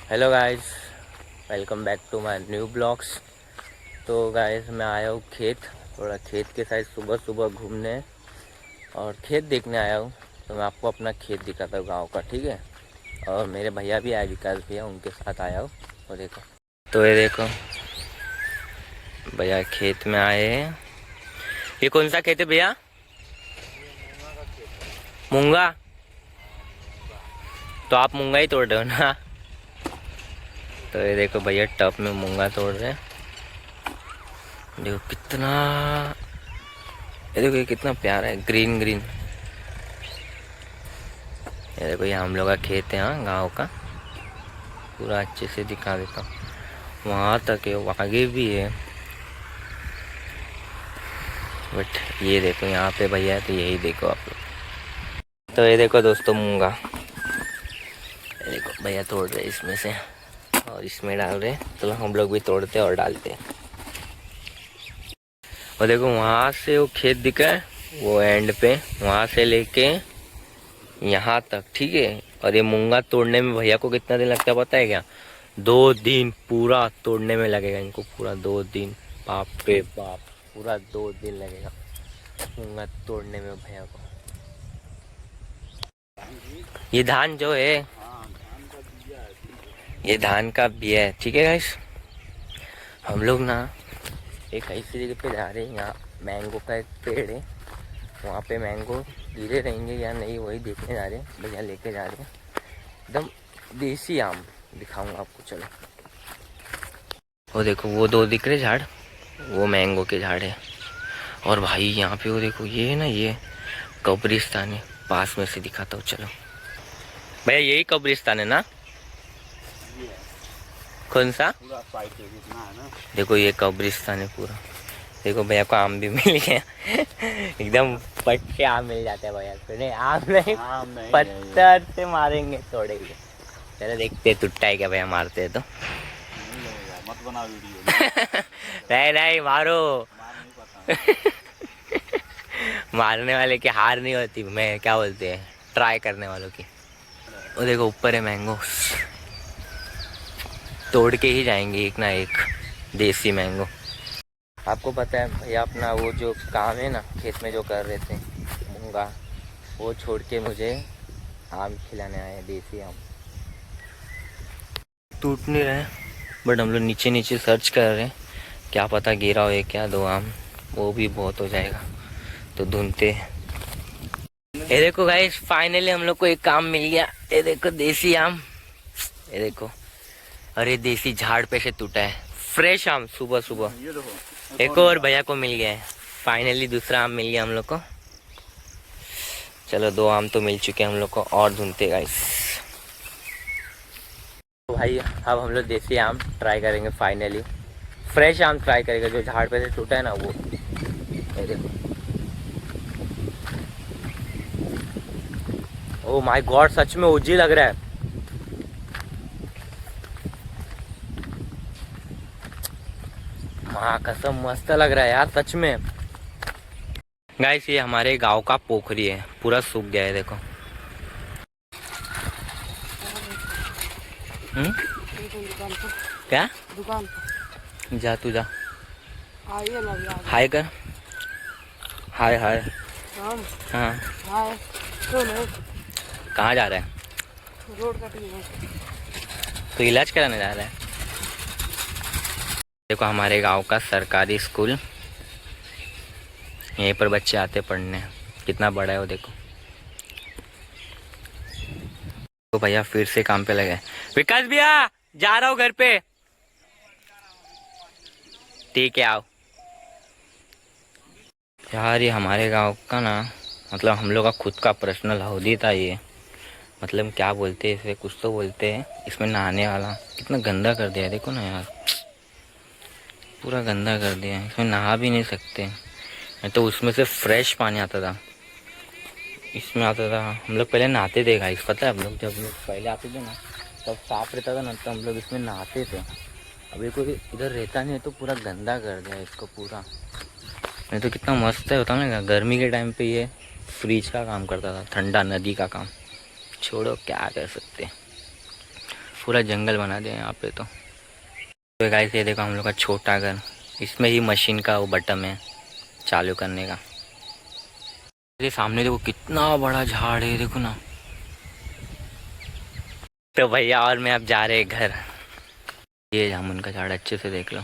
Hello guys, welcome back to my new blogs. तो guys मैं आया हूँ खेत, थोड़ा खेत के साइड सुबह सुबह घूमने और खेत देखने आया हूँ। तो मैं आपको अपना खेत दिखाता हूँ गांव का, ठीक है। और मेरे भैया भी आए, विकास भैया, उनके साथ आया हूँ। और देखो, तो ये देखो भैया खेत में आए हैं। ये कौन सा खेत है भैया? मूंगा। तो आप मूंगा ही तोड़ रहे हो ना? तो ये देखो भैया टब में मूंगा तोड़ रहे हैं। देखो कितना, ये देखो ये कितना प्यारा है, ग्रीन ग्रीन। ये देखो ये हम लोग का खेत है, हाँ, गाँव का। पूरा अच्छे से दिखा देता हूँ, वहाँ तक है, वो आगे भी है। बट ये देखो यहाँ पे भैया है, तो यही देखो आप लोग। तो ये देखो दोस्तों मूंगा, ये देखो भैया तोड़ रहे इसमें से और इसमें डाल रहे। तो हम लोग भी तोड़ते और डालते। और देखो वहाँ से वो खेत दिखा है, वो एंड पे, वहाँ से लेके यहाँ तक, ठीक है। और ये मूंगा तोड़ने में भैया को कितना दिन लगता है पता है क्या? 2 दिन पूरा तोड़ने में लगेगा इनको, पूरा 2 दिन। बाप रे बाप, पूरा 2 दिन लगेगा मूंगा तोड़ने में भैया को। ये धान जो है, ये धान का बिया है, ठीक है गाइस। हम लोग ना एक ऐसी जगह पे जा रहे हैं, यहाँ मैंगो का एक पेड़ है, वहाँ पे मैंगो गिरे रहेंगे या नहीं वही देखने जा रहे हैं। भैया लेके जा रहे हैं एकदम देसी आम, दिखाऊंगा आपको, चलो। वो देखो वो 2 दिख रहे झाड़, वो मैंगो के झाड़ है। और भाई यहाँ पे वो देखो, ये है ना, ये कब्रिस्तान है, पास में से दिखाता हूँ, चलो। भैया यही कब्रिस्तान है ना? कौन सा? पूरा साइड है ना। देखो ये कब्रिस्तान है पूरा। देखो भैया को आम भी मिल गया एकदम पट्टे आम मिल जाते हैं भैया को। नहीं आम नहीं, पत्थर से मारेंगे, तोड़ेंगे। चलो देखते टूटता है क्या भैया, मारते हैं तो। मत बना वीडियो नहीं नहीं मारो मारने वाले की हार नहीं होती, मैं क्या बोलते हैं, ट्राई करने वालों की। वो देखो ऊपर है मैंगो, तोड़ के ही जाएंगे एक ना एक देसी मैंगो। आपको पता है भैया अपना वो जो काम है ना खेत में जो कर रहे थे मूंगा, वो छोड़ के मुझे आम खिलाने आए, देसी आम। टूट नहीं रहे, बट हम लोग नीचे नीचे सर्च कर रहे हैं, क्या पता गिरा हो क्या 2 आम, वो भी बहुत हो जाएगा तो ढूंढते। ये देखो गाइस, फाइनली हम लोग को एक आम मिल गया। ये देखो देसी आम, ये देखो। अरे देसी झाड़ पे से टूटा है, फ्रेश आम सुबह सुबह। एक और भैया को मिल गया है, फाइनली दूसरा आम मिल गया हम लोग को। चलो 2 आम तो मिल चुके हैं हम लोग को, और ढूंढते गाइस। तो भाई अब हम लोग देसी आम ट्राई करेंगे, फाइनली फ्रेश आम ट्राई करेंगे, जो झाड़ पे से टूटा है ना वो। ये देखो, ओ माय गॉड, सच में ओजी लग रहा है। हाँ कसम मस्त लग रहा है यार, सच में। गाइस ये हमारे गांव का पोखरी है, पूरा सूख गया है, देखो। क्या? दुकान जा तू जा, आइए ना, हाय कर, हाय हाय। हम हाँ हाय तो नहीं, कहाँ जा रहा है? रोड कटी है तो इलाज कराने जा रहा है। देखो हमारे गांव का सरकारी स्कूल, यहीं पर बच्चे आते पढ़ने, कितना बड़ा है वो देखो। तो भैया फिर से काम पे लगे। विकास भैया जा रहा हूँ घर पे, ठीक है आओ। यार ये हमारे गांव का ना, मतलब हम लोग का खुद का पर्सनल हौदी था ये, मतलब क्या बोलते हैं इसे, कुछ तो बोलते हैं। इसमें नहाने वाला कितना गंदा कर दिया है, देखो ना यार, पूरा गंदा कर दिया है। इसमें नहा भी नहीं सकते, नहीं तो उसमें से फ्रेश पानी आता था, इसमें आता था। हम लोग पहले नहाते थे गाइस, पता है हम लोग जब लोग पहले आते थे ना तब साफ रहता था ना, तो हम लोग इसमें नहाते थे। अभी कोई इधर रहता नहीं है तो पूरा गंदा कर दिया इसको पूरा। नहीं तो कितना मस्त है, होता ना, गर्मी के टाइम पे ये फ्रिज का काम करता था, ठंडा नदी का काम। छोड़ो क्या कर सकते। पूरा जंगल बना दिया यहाँ पे। तो गाइस ये देखो हम लोग का छोटा घर, इसमें ही मशीन का वो बटन है चालू करने का। ये सामने देखो कितना बड़ा झाड़ है, देखो ना। तो भैया और मैं अब जा रहे हैं घर। ये जामुन का झाड़ अच्छे से देख लो,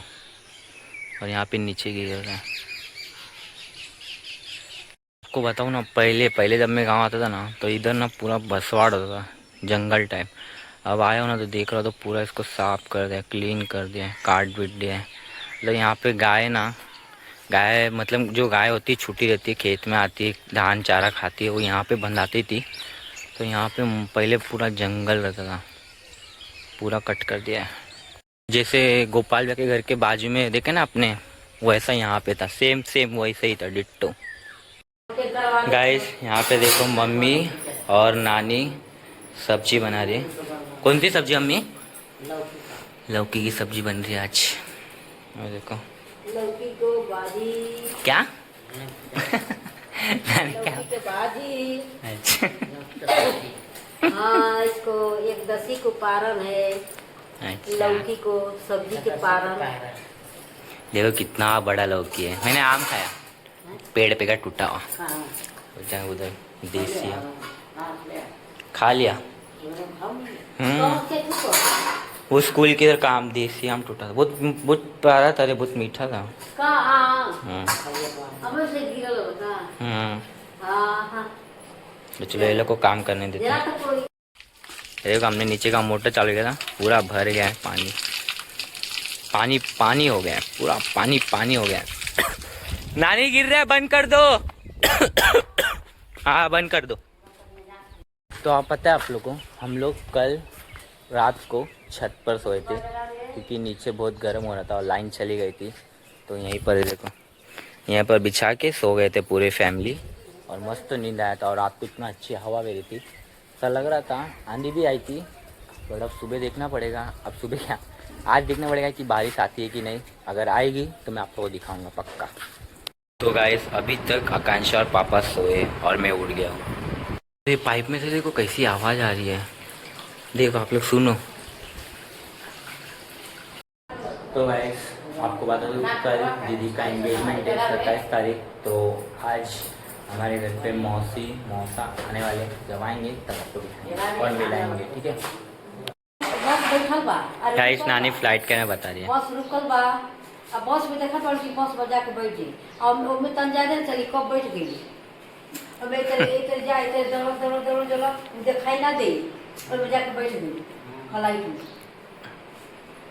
और यहाँ पे नीचे गिर रहा है। आपको बताऊँ ना, पहले जब मैं गांव आता था ना, तो इधर ना पूरा बसवाड़ होता था, जंगल टाइप। अब आया हो ना तो देख रहा हो तो पूरा इसको साफ कर दिया, क्लीन कर दिया, काट पीट दिया है। मतलब यहाँ पे गाय मतलब जो गाय होती है छुट्टी रहती है, खेत में आती है, धान चारा खाती है, वो यहाँ पे बंधाती थी। तो यहाँ पे पहले पूरा जंगल रहता था, पूरा कट कर दिया है। जैसे गोपाल भैया के घर के बाजू में देखे ना आपने, वैसा यहाँ पे था, सेम वैसे ही था, डिट्टो। गाइस यहाँ पे देखो मम्मी और नानी सब्जी बना रही है। कौन सी सब्जी मम्मी? लौकी की सब्जी बन रही है आज। और देखो लौकी को भाजी। क्या? लौकी के भाजी। अच्छा। हाँ, इसको एक दसी को पारन है। अच्छा। लौकी को सब्जी के पारन। देखो कितना बड़ा लौकी है। मैंने आम खाया, पेड़ पे का टूटा हुआ। हाँ। उधर देसी आम खा लिया। वो स्कूल के इधर का आम, देसी आम टूटा था, बहुत प्यारा था रे, बहुत मीठा था। तो चलो ये लोग को काम करने देते हैं। देखो हमने नीचे का मोटर चालू किया था, पूरा भर गया है पानी पानी हो गया है, पूरा पानी हो गया है। नानी गिर रहा है, बंद कर दो। हाँ बंद कर दो। तो आप पता है आप लोग को, हम लोग कल रात को छत पर सोए थे, क्योंकि नीचे बहुत गर्म हो रहा था और लाइन चली गई थी। तो यहीं पर देखो, यहाँ पर बिछा के सो गए थे पूरे फैमिली, और मस्त नींद आया था। और रात को इतना अच्छी हवा बह रही थी, ऐसा लग रहा था आंधी भी आई थी। बट अब सुबह देखना पड़ेगा, अब सुबह क्या, आज देखना पड़ेगा कि बारिश आती है कि नहीं। अगर आएगी तो मैं आपको दिखाऊंगा पक्का। तो गाइस अभी तक आकांक्षा और पापा सोए और मैं उठ गया हूँ। ये पाइप में से देखो कैसी आवाज़ आ रही है, देखो आप लोग सुनो। तो गाइस आपको बता दूँ कल दीदी का एंगेजमेंट है 27 तारीख। तो आज हमारे घर पे मौसा आने वाले, जब आएंगे तब आपको दिखाएंगे और मिलाएंगे, ठीक है। गाइस नानी फ्लाइट के में बता रही है। बस रुकल बा, अब बस में देखा पड़ कि बस बजा के बैठ गई, और उसमें तन ज्यादा चली कब बैठ गई। अब एक जाए दौड़ दिखाई ना दे, और बजा के बैठ गई फ्लाइट में।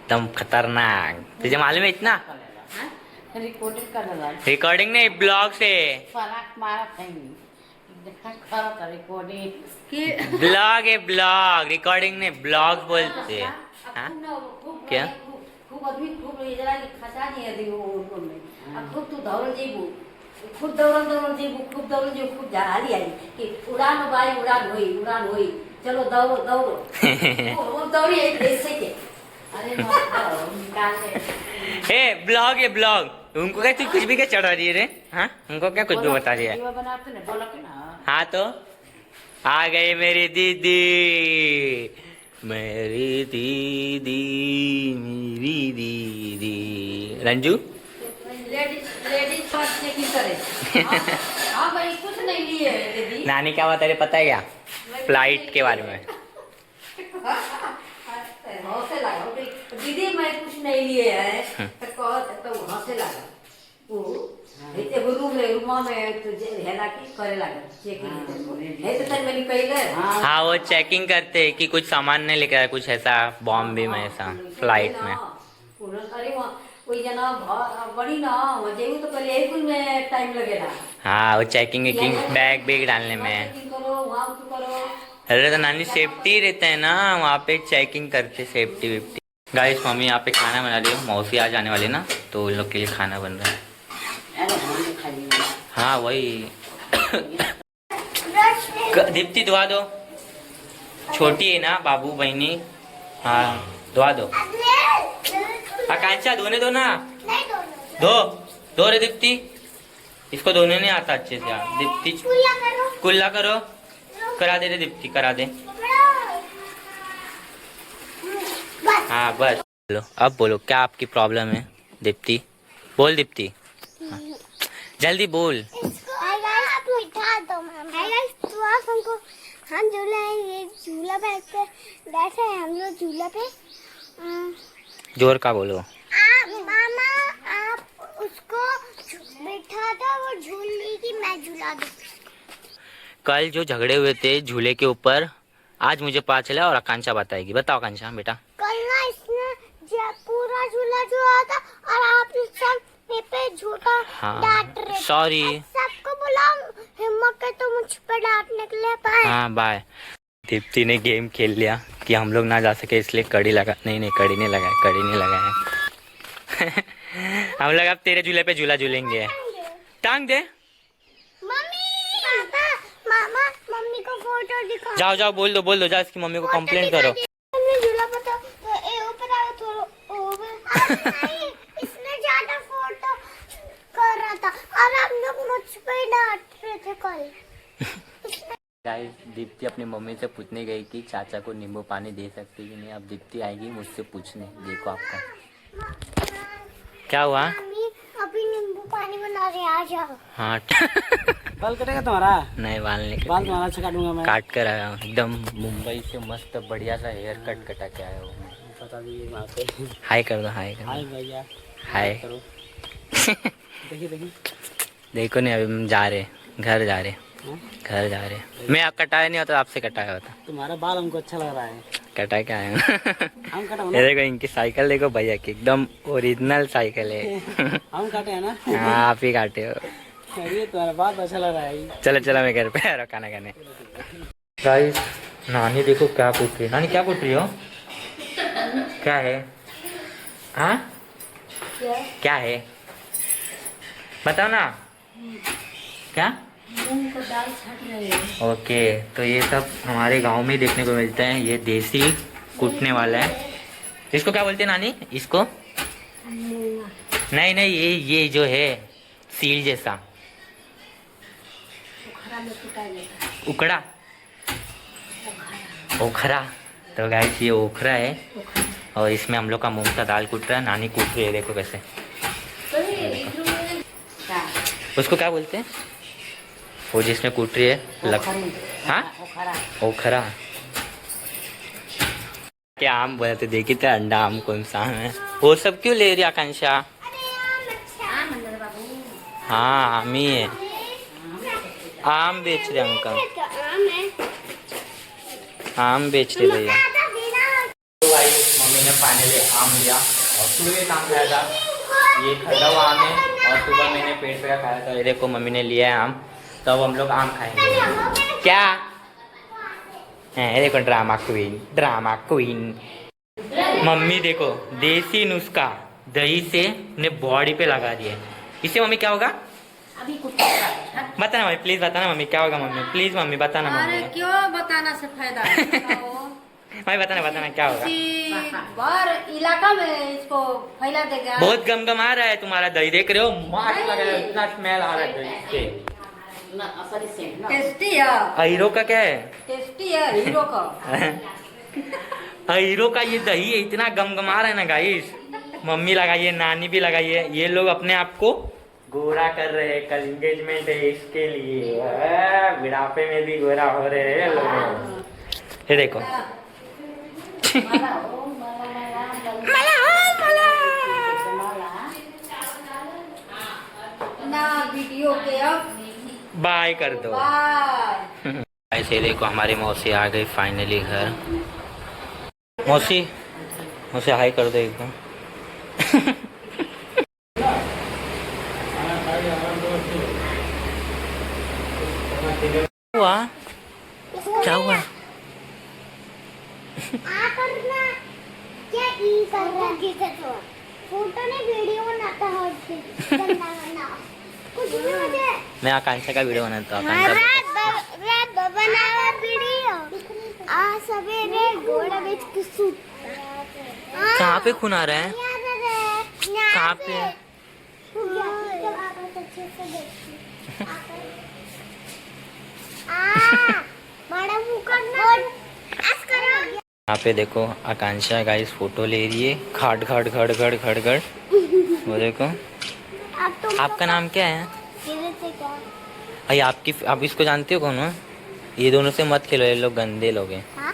एकदम खतरनाक, तुझे मालूम है इतना? रिकॉर्डिंग कर रहा है, रिकॉर्डिंग नहीं, ब्लॉग से फराक मारा खाएंगे। देखा खरा रिकॉर्डिंग कि ब्लॉग है, ब्लॉग, रिकॉर्डिंग नहीं, ब्लॉग बोलते हैं। हाँ? क्या? खूब आदमी खूब जरा खसा नहीं है वो में। अब खूब तू दौड़ जेबू, खूब दौड़ जेबू, खूब जहाली आई कि उड़ान बाई उड़ान होई, चलो दौड़ो वो दौड़ी एक ऐसे के। अरे निकाल दे। ए ब्लॉग है, ब्लॉग। उनको क्या तू कुछ भी क्या चढ़ा रही है रे? हाँ उनको क्या कुछ भी बता रही है? बनाते ना बोला के ना। हाँ तो आ गई मेरी दीदी, मेरी दीदी रंजू। लेडीज फर्स्ट चेकिंग करे। हाँ भाई कुछ नहीं लिए दीदी। नानी क्या बता रही पता है क्या? फ्लाइट के बारे में। हंसे लगा दीदी, मैं कुछ नहीं लिए है तो हंसे लगा। वो रूम में तो हेला के करे लगा चेकिंग है, तो तन मैंने पहले। हाँ वो चेकिंग करते कि कुछ सामान नहीं लेकर आया, कुछ ऐसा बॉम्ब भी में ऐसा फ्लाइट में। अरे कोई जना बड़ी ना जेबू तो पहले एक में टाइम लगेगा। हाँ वो चेकिंग बैग डालने में। करो वहाँ करो। अरे तो नानी सेफ्टी रहता है ना वहाँ पे, चेकिंग करते सेफ्टी वेफ्टी। गाइस मम्मी यहाँ पे खाना बना रही है, मौसी आज आने वाली ना, तो उन लोग के लिए खाना बन रहा है। हाँ वही। दीप्ति धुआ दो, छोटी है ना बाबू बहनी। हाँ धुआ दो। आकांक्षा धोने दो ना, दो रे दीप्ति, इसको धोने नहीं आता अच्छे से। यार दीप्ति कुल्ला करो, करा दे रे दीप्ति, करा दे। हाँ बस बोलो, अब बोलो क्या आपकी प्रॉब्लम है दीप्ति, बोल दीप्ति, हाँ। जल्दी बोल। आप बिठा दो तो आप हमको हम झूला है, ये झूला बैठे हैं हम लोग झूला पे। जोर का बोलो। आप मामा आप उसको बिठा दो, वो झूल लेगी, मैं झूला दूँ। कल जो झगड़े हुए थे झूले के ऊपर, आज मुझे पता चला और आकांक्षा बताएगी। बताओ आकांक्षा बेटा। कल ना इसने पूरा झूला जुआ था और आप सब पे झूठा डांट रहे थे। सॉरी। सबको बुलाओ, हिम्मत है तो मुझ पे डांटने के लिए। बाय। हाँ बाय। दीप्ति ने गेम खेल लिया कि हम लोग ना जा सके इसलिए कड़ी लगा, नहीं कड़ी नहीं लगाया, कड़ी नहीं लगाया। हम लोग अब तेरे झूले पे झूला झूलेंगे। टांग दे। मम्मी मामा मम्मी को फोटो दिखा। जाओ जाओ बोल दो जाओ, इसकी मम्मी को कंप्लेंट करो। हमने झूला पता ऊपर आया थोड़ा ओवर। इसने ज्यादा फोटो कर रहा था और हम लोग मुझ पे डांट रहे थे कल। गाइस दीप्ति अपनी मम्मी से पूछने गई कि चाचा को नींबू पानी दे सकती कि नहीं। अब दीप्ति आएगी मुझसे पूछने, देखो आपका क्या हुआ। मम्मी अभी नींबू पानी बना रहे, आ जाओ। हाँ बाल कटेगा तुम्हारा? नहीं बाल नहीं बाल कटेंगे। तुम्हारा अच्छा काटूंगा मैं। काट कर आया हूँ एकदम मुंबई से मस्त बढ़िया सा हेयर कट कटा के आया हूँ। बता दीजिए वहाँ पे। हाय कर दो, हाय कर हाय दो, भैया। हाय। करो। देखिए देखो नहीं अभी हम जा रहे, घर जा रहे, घर जा रहे। मैं आप कटाया नहीं होता, आपसे कटाया होता। तुम्हारा बाल हमको अच्छा लग रहा है। कटा के आया हूँ। हम कटा ये देखो इनकी साइकिल देखो भैया की, एकदम ओरिजिनल साइकिल है। हम काटे हैं ना। हाँ आप ही काटे हो। अरे तुम्हारा बाल अच्छा लग रहा है। चलो चलो मैं घर पे आ रहा हूँ खाना खाने। गाइस नानी देखो क्या पूछ रही है। नानी क्या पूछ रही हो? क्या है? हाँ क्या है बताओ ना। क्या? मूंग का दाल छट रहे हैं। ओके तो ये सब हमारे गांव में ही देखने को मिलता है। ये देसी कूटने वाला है। इसको क्या बोलते हैं नानी? इसको नहीं ये जो है सील जैसा उखड़ा, ओखरा। तो गाइस ये ओखरा है और इसमें हम लोग का मूंग का दाल कूट रहा है। नानी कूट रही है देखो कैसे। उसको क्या बोलते हैं वो जिसमें कूट रही है? हाँ ओखरा। क्या आम बोलते देखी थे, अंडा आम कौन सा आम है? वो सब क्यों ले रही आकांक्षा? हाँ आम ही है। आम बेच रहे अंकल, आम बेच रहे भैया। तो भाई मम्मी ने फाइनली आम लिया और सुबह ये काम खाया था। ये खड़ा हुआ आम है और सुबह मैंने पेट पे खाया था। ये देखो मम्मी ने लिया है आम, तो अब हम लोग आम खाएंगे। क्या है? देखो drama queen, drama queen. Mummy देखो देसी नुस्खा दही से अपने बॉडी पे लगा दिए। इससे मम्मी क्या होगा? अभी कुछ बताना मम्मी प्लीज, बताना मम्मी क्या होगा? मम्मी प्लीज मम्मी बताना अरे मम्मी। क्यों बताना से फायदा है? मम्मी बताना क्या होगा? बाहर इलाका में इसको फैला देगा। बहुत गमगमा रहा है तुम्हारा दही, देख रहे हो मस्त लग रहा है, इतना स्मेल आ रहा है दही से। टेस्टी है। हीरो का क्या है? टेस्टी है हीरो का। हीरो का ये दही है, इतना गमगमा रहा है ना गाइस। मम्मी लगाइए, नानी भी लगाइए। ये लोग अपने आप को गोरा कर रहे हैं, कल एंगेजमेंट है इसके लिए। बुढ़ापे में भी गोरा हो रहे हैं लोग। ये देखो ना वीडियो के अब बाय कर दो। बाय। ऐसे देखो हमारी मौसी आ गई फाइनली घर। मौसी मौसी हाय कर दो एकदम। हुआ क्या हुआ? क्या ई कर रहा है? फोटो ने वीडियो बनाता है कुछ नहीं मुझे। मैं आकांक्षा का वीडियो बनाता हूँ। रात बनावा वीडियो आ सवेरे घोड़ा बेच के सूत। कहाँ पे खून आ रहा है? कहाँ पे? यहाँ पे देखो आकांक्षा गाइस फोटो ले रही है, खाट खाट खड़ खड़ खड़ खड़। वो देखो। अब तुम आपका नाम क्या है? कृतिका। अरे आप इसको जानते हो कौन हो? ये दोनों से मत खेलो, ये लोग गंदे लोग हैं। हाँ